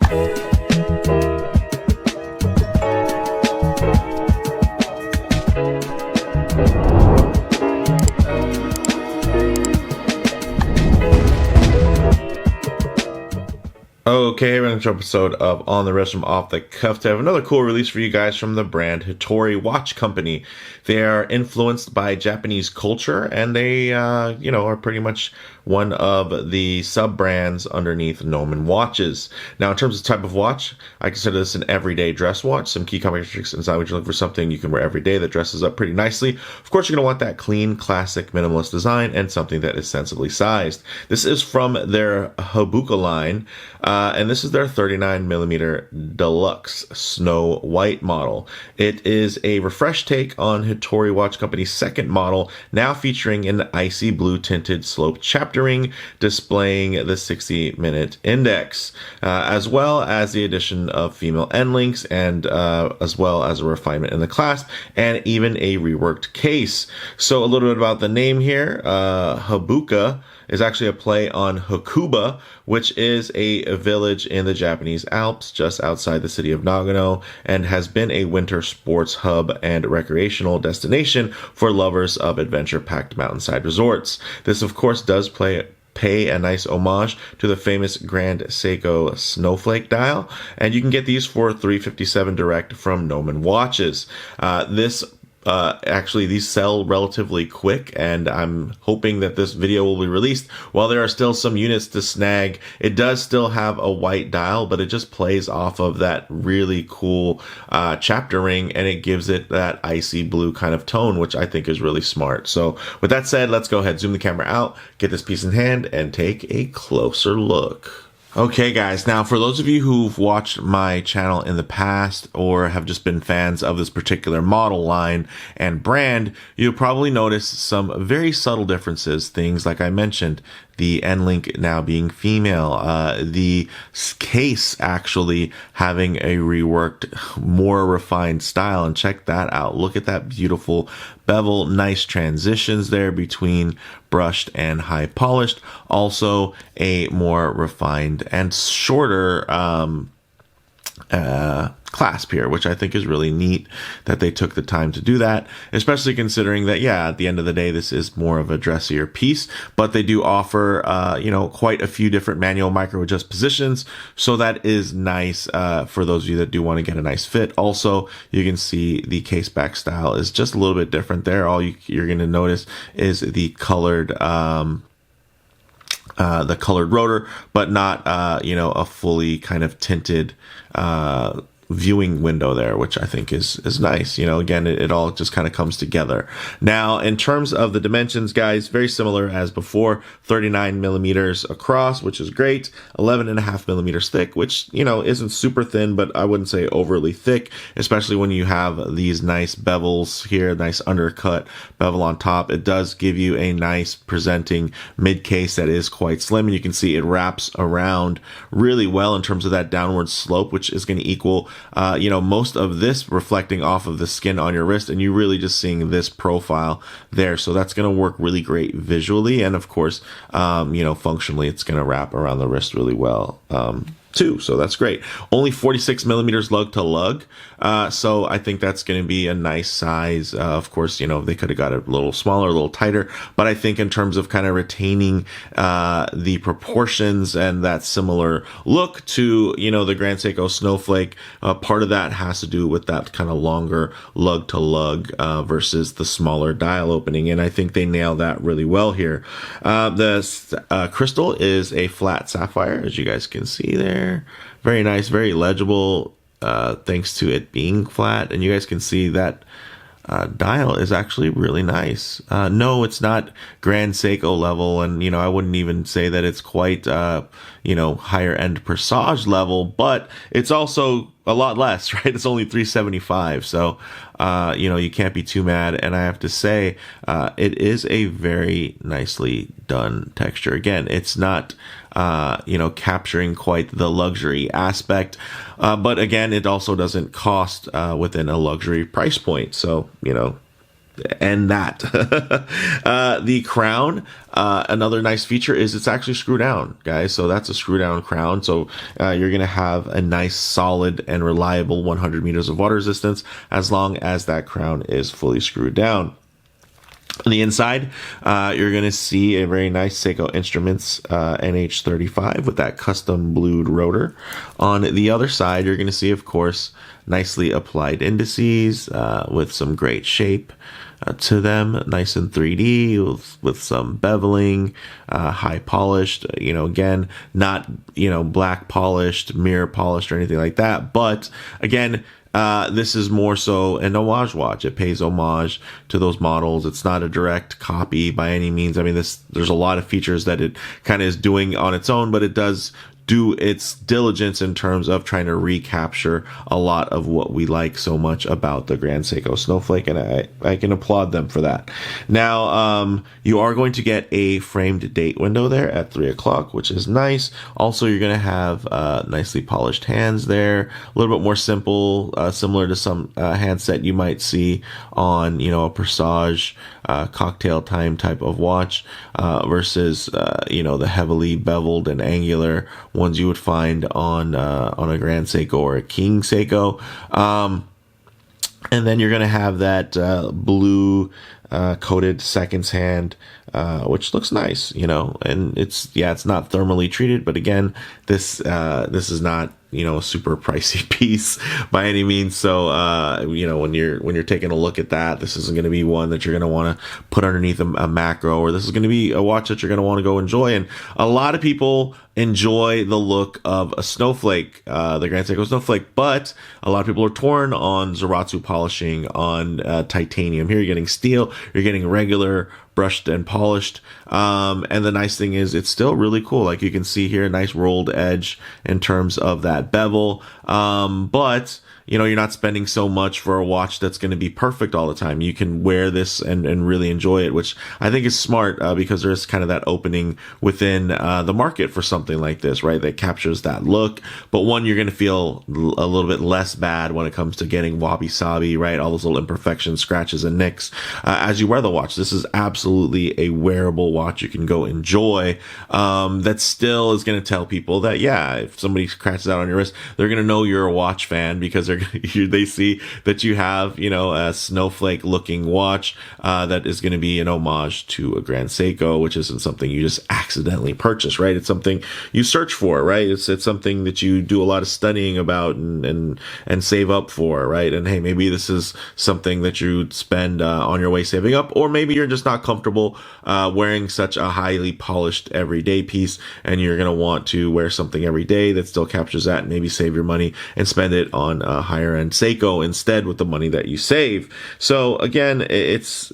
Okay, we're in another episode of On the Wrist from Off the Cuff to have another cool release for you guys from the brand Hitori Watch Company. They are influenced by Japanese culture, and they, are pretty much one of the sub-brands underneath Nomen watches. Now, in terms of type of watch, I consider this an everyday dress watch. Some key characteristics inside when you're looking for something you can wear every day that dresses up pretty nicely. Of course, you're going to want that clean, classic, minimalist design and something that is sensibly sized. This is from their Habuka line, and this is their 39mm Deluxe Snow White model. It is a refreshed take on Hitori Watch Company's second model, now featuring an icy blue tinted sloped chapter ring displaying the 60-minute index, as well as the addition of female end links, and as well as a refinement in the clasp and even a reworked case. So a little bit about the name here. Habuka is actually a play on Hakuba, which is a village in the Japanese Alps just outside the city of Nagano, and has been a winter sports hub and recreational destination for lovers of adventure-packed mountainside resorts. This, of course, does pay a nice homage to the famous Grand Seiko Snowflake dial, and you can get these for $357 direct from Nomen Watches. Actually, these sell relatively quick, and I'm hoping that this video will be released while there are still some units to snag. It does still have a white dial, but it just plays off of that really cool chapter ring, and it gives it that icy blue kind of tone, which I think is really smart. So with that said, let's go ahead, zoom the camera out, get this piece in hand, and take a closer look. Okay guys, now for those of you who've watched my channel in the past or have just been fans of this particular model line and brand, you'll probably notice some very subtle differences. Things like I mentioned, the end link now being female, the case actually having a reworked, more refined style, and check that out. Look at that beautiful bevel, nice transitions there between brushed and high polished. Also a more refined and shorter clasp here, which I think is really neat that they took the time to do that, especially considering that, yeah, at the end of the day, this is more of a dressier piece, but they do offer, quite a few different manual micro adjust positions. So that is nice for those of you that do want to get a nice fit. Also, you can see the case back style is just a little bit different there. All you're going to notice is the colored rotor, but not, a fully kind of tinted, viewing window there, which I think is nice. Again, it all just kind of comes together. Now, in terms of the dimensions, guys, very similar as before, 39mm across, which is great, 11.5mm thick, which, isn't super thin, but I wouldn't say overly thick, especially when you have these nice bevels here, nice undercut bevel on top. It does give you a nice presenting mid case that is quite slim, and you can see it wraps around really well in terms of that downward slope, which is going to equal most of this reflecting off of the skin on your wrist, and you're really just seeing this profile there. So that's going to work really great visually, and of course, functionally, it's going to wrap around the wrist really well. Too, so that's great. Only 46mm lug to lug, so I think that's going to be a nice size. Of course, they could have got it a little smaller, a little tighter, but I think in terms of kind of retaining the proportions and that similar look to the Grand Seiko Snowflake, part of that has to do with that kind of longer lug to lug versus the smaller dial opening, and I think they nail that really well here. The crystal is a flat sapphire, as you guys can see there. Very nice, very legible, thanks to it being flat, and you guys can see that dial is actually really nice. No, it's not Grand Seiko level, and I wouldn't even say that it's quite higher end Presage level, but it's also a lot less, right? It's only $375, so you can't be too mad. And I have to say, it is a very nicely done texture. Again, it's not capturing quite the luxury aspect, but again, it also doesn't cost within a luxury price point. So end that. The crown, another nice feature is it's actually screw down, guys. So that's a screw down crown. So you're going to have a nice, solid, and reliable 100 meters of water resistance as long as that crown is fully screwed down. On the inside, you're going to see a very nice Seiko Instruments NH35 with that custom blued rotor. On the other side, you're going to see, of course, nicely applied indices with some great shape to them, nice in 3D with some beveling, high polished, again, not, black polished, mirror polished or anything like that. But again, this is more so an homage watch. It pays homage to those models. It's not a direct copy by any means. I mean, there's a lot of features that it kind of is doing on its own, but it does do its diligence in terms of trying to recapture a lot of what we like so much about the Grand Seiko Snowflake, and I can applaud them for that. Now, you are going to get a framed date window there at 3 o'clock, which is nice. Also, you're going to have nicely polished hands there, a little bit more simple, similar to some handset you might see on, a Presage cocktail time type of watch versus, the heavily beveled and angular ones you would find on a Grand Seiko or a King Seiko. And then you're going to have that blue coated seconds hand, which looks nice, and it's not thermally treated, but again, this is not, a super pricey piece by any means. So, when you're taking a look at that, this isn't going to be one that you're going to want to put underneath a macro, or this is going to be a watch that you're going to want to go enjoy. And a lot of people enjoy the look of a snowflake, the Grand Seiko Snowflake, but a lot of people are torn on Zaratsu polishing, on titanium. Here you're getting steel, you're getting regular brushed and polished, and the nice thing is it's still really cool. Like you can see here, nice rolled edge in terms of that bevel, but you're not spending so much for a watch that's going to be perfect all the time. You can wear this and really enjoy it, which I think is smart, because there's kind of that opening within the market for something like this, right? That captures that look. But one, you're going to feel a little bit less bad when it comes to getting wabi-sabi, right? All those little imperfections, scratches, and nicks as you wear the watch. This is absolutely a wearable watch you can go enjoy. That still is going to tell people that, if somebody scratches out on your wrist, they're going to know you're a watch fan, because they see that you have, a snowflake looking watch that is going to be an homage to a Grand Seiko, which isn't something you just accidentally purchase, right? It's something you search for, right? It's something that you do a lot of studying about and save up for, right? And hey, maybe this is something that you spend on your way saving up, or maybe you're just not comfortable wearing such a highly polished everyday piece, and you're going to want to wear something every day that still captures that, and maybe save your money and spend it on higher end Seiko instead with the money that you save. So again, it's,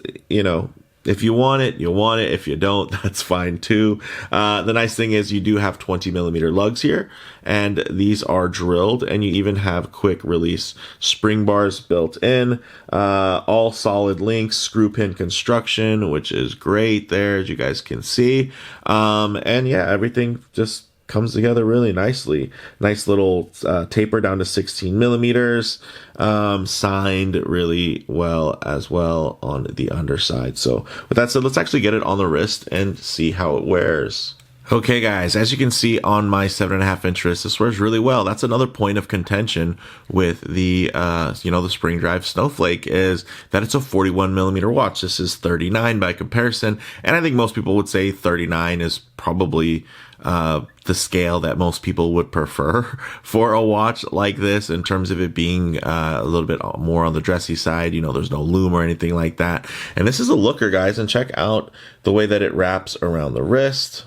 if you want it, you want it. If you don't, that's fine too. The nice thing is you do have 20 millimeter lugs here, and these are drilled, and you even have quick release spring bars built in, all solid links, screw pin construction, which is great there, as you guys can see. And everything just comes together really nicely. Nice little taper down to 16 millimeters, signed really well as well on the underside. So with that said, let's actually get it on the wrist and see how it wears. Okay guys, as you can see on my 7.5-inch wrist, this wears really well. That's another point of contention with the, the Spring Drive Snowflake, is that it's a 41 millimeter watch. This is 39 by comparison, and I think most people would say 39 is probably the scale that most people would prefer for a watch like this, in terms of it being a little bit more on the dressy side. There's no loom or anything like that. And this is a looker, guys, and check out the way that it wraps around the wrist.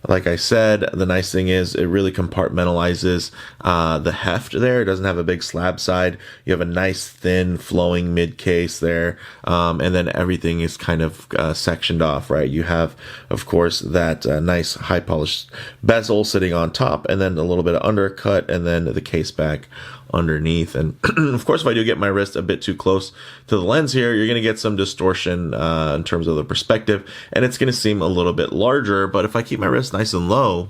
Like I said, the nice thing is it really compartmentalizes the heft there. It doesn't have a big slab side. You have a nice thin flowing mid case there, and then everything is kind of sectioned off, right? You have, of course, that nice high polished bezel sitting on top, and then a little bit of undercut, and then the case back underneath. And of course, if I do get my wrist a bit too close to the lens here, you're going to get some distortion in terms of the perspective, and it's going to seem a little bit larger. But if I keep my wrist nice and low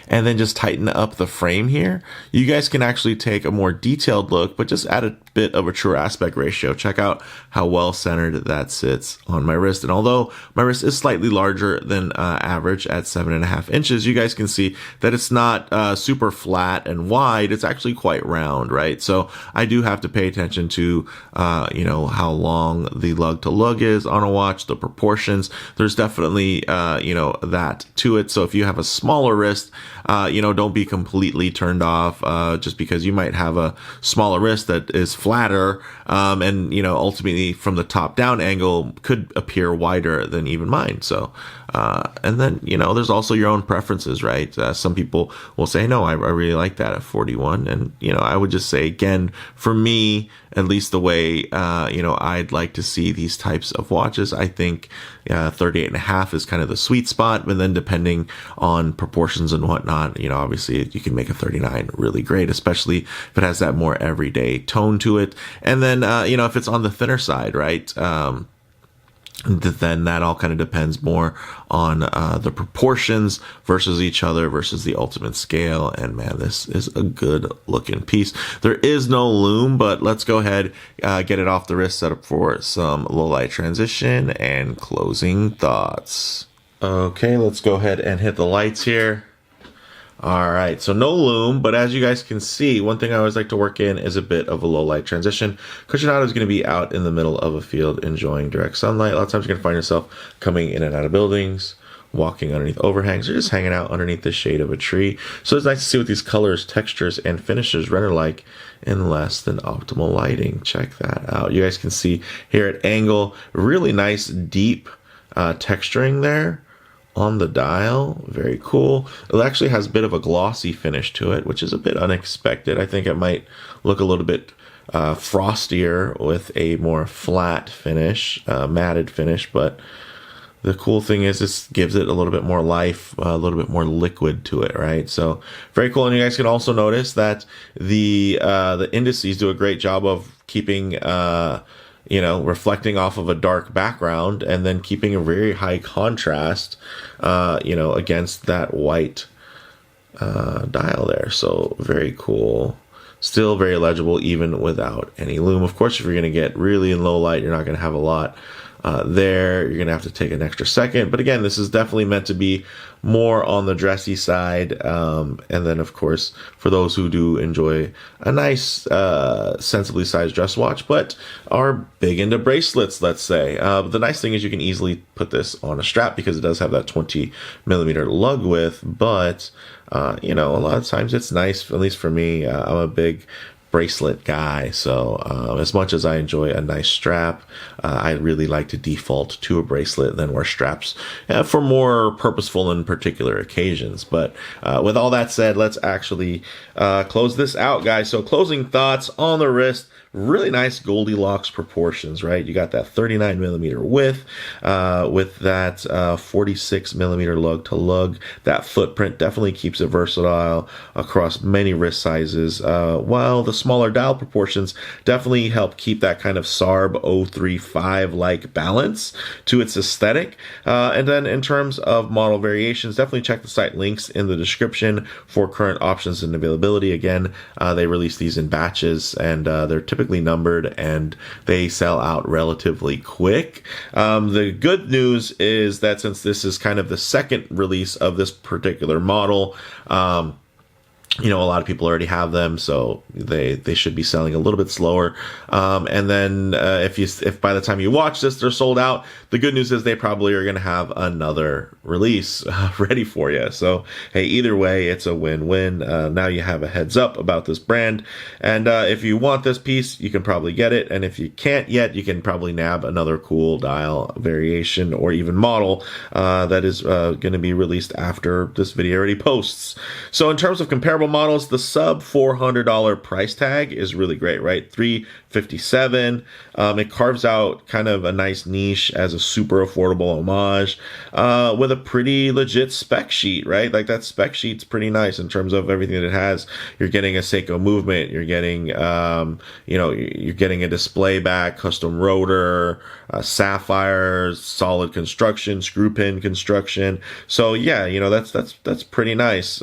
and then just tighten up the frame here, you guys can actually take a more detailed look, but just at a bit of a true aspect ratio. Check out how well centered that sits on my wrist. And although my wrist is slightly larger than average at 7.5 inches, you guys can see that it's not super flat and wide. It's actually quite round, right? So I do have to pay attention to, how long the lug to lug is on a watch, the proportions. There's definitely, that to it. So if you have a smaller wrist, don't be completely turned off just because you might have a smaller wrist that is flatter, and ultimately from the top down angle could appear wider than even mine. So and then there's also your own preferences, right? Some people will say, no, I really like that at 41, and I would just say, again, for me, at least the way I'd like to see these types of watches, I think 38.5 is kind of the sweet spot. But then depending on proportions and whatnot, obviously you can make a 39 really great, especially if it has that more everyday tone to it. And then if it's on the thinner side, right? Then that all kind of depends more on the proportions versus each other versus the ultimate scale. And man, this is a good looking piece. There is no loom, but let's go ahead, get it off the wrist, set up for some low light transition and closing thoughts. Okay, let's go ahead and hit the lights here. All right, so no loom, but as you guys can see, one thing I always like to work in is a bit of a low light transition, because you're not always going to be out in the middle of a field enjoying direct sunlight. A lot of times you're going to find yourself coming in and out of buildings, walking underneath overhangs, or just hanging out underneath the shade of a tree. So it's nice to see what these colors, textures, and finishes render like in less than optimal lighting. Check that out. You guys can see here at angle, really nice deep texturing there on the dial. Very cool. It actually has a bit of a glossy finish to it, which is a bit unexpected. I think it might look a little bit frostier with a more flat finish, matted finish, but the cool thing is this gives it a little bit more life, a little bit more liquid to it, right? So very cool. And you guys can also notice that the indices do a great job of keeping reflecting off of a dark background and then keeping a very high contrast, against that white dial there. So very cool. Still very legible even without any loom. Of course, if you're going to get really in low light, you're not going to have a lot there. You're going to have to take an extra second. But again, this is definitely meant to be more on the dressy side. And then, of course, for those who do enjoy a nice, sensibly sized dress watch, but are big into bracelets, let's say. But the nice thing is you can easily put this on a strap because it does have that 20 millimeter lug width. But, a lot of times it's nice, at least for me. I'm a big bracelet guy, so as much as I enjoy a nice strap, I really like to default to a bracelet than wear straps for more purposeful and particular occasions. But with all that said, let's actually close this out, guys. So closing thoughts on the wrist. Really nice Goldilocks proportions, right? You got that 39 millimeter width with that 46 millimeter lug to lug. That footprint definitely keeps it versatile across many wrist sizes, while the smaller dial proportions definitely help keep that kind of SARB 035 like balance to its aesthetic. And then in terms of model variations, definitely check the site links in the description for current options and availability. Again, they release these in batches, and they're typically numbered and they sell out relatively quick. The good news is that since this is kind of the second release of this particular model, a lot of people already have them, so they should be selling a little bit slower. And then if by the time you watch this they're sold out, the good news is they probably are going to have another release ready for you. So hey, either way, it's a win-win. Now you have a heads up about this brand, and if you want this piece, you can probably get it. And if you can't yet, you can probably nab another cool dial variation or even model that is going to be released after this video already posts. So in terms of comparable models, the sub $400 price tag is really great, right? $357. It carves out kind of a nice niche as a super affordable homage with a pretty legit spec sheet, right? Like that spec sheet's pretty nice in terms of everything that it has. You're getting a Seiko movement. You're getting, you're getting a display back, custom rotor, Sapphire, solid construction, screw pin construction. So yeah, that's pretty nice.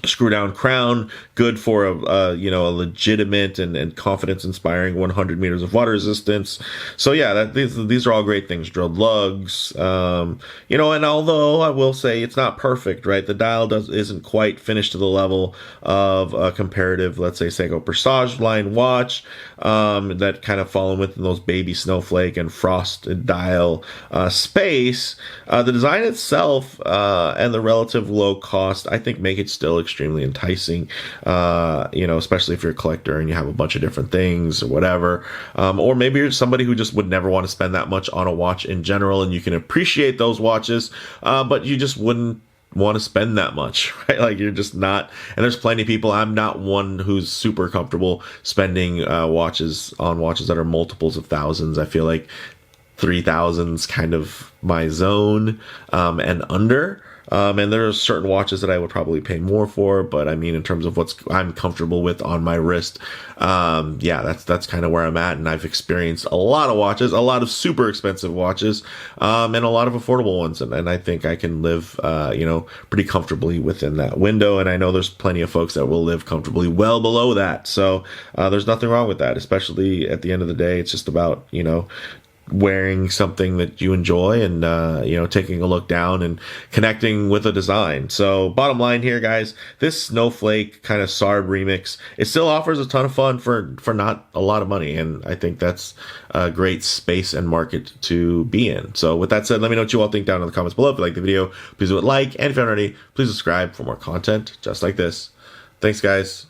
screw down crown, good for a a legitimate and confidence inspiring 100 meters of water resistance. So yeah, these are all great things. Drilled lugs, and although I will say it's not perfect, right? The dial isn't quite finished to the level of a comparative, let's say Seiko Presage line watch, that kind of fallen within those baby snowflake and frosted dial space. The design itself and the relative low cost, I think, make it still extremely enticing, especially if you're a collector and you have a bunch of different things or whatever, or maybe you're somebody who just would never want to spend that much on a watch in general, and you can appreciate those watches, but you just wouldn't want to spend that much, right? Like, you're just not, and there's plenty of people. I'm not one who's super comfortable spending watches that are multiples of thousands. I feel like 3,000's kind of my zone, and under. And there are certain watches that I would probably pay more for, but I mean, in terms of what I'm comfortable with on my wrist, that's kind of where I'm at. And I've experienced a lot of watches, a lot of super expensive watches, and a lot of affordable ones. And I think I can live, pretty comfortably within that window. And I know there's plenty of folks that will live comfortably well below that. So there's nothing wrong with that, especially at the end of the day. It's just about, wearing something that you enjoy and taking a look down and connecting with a design. So bottom line here, guys, this snowflake kind of SARB remix, it still offers a ton of fun for not a lot of money, and I think that's a great space and market to be in. So with that said, let me know what you all think down in the comments below. If you like the video, please do it like, and if you haven't already, please subscribe for more content just like this. Thanks, guys.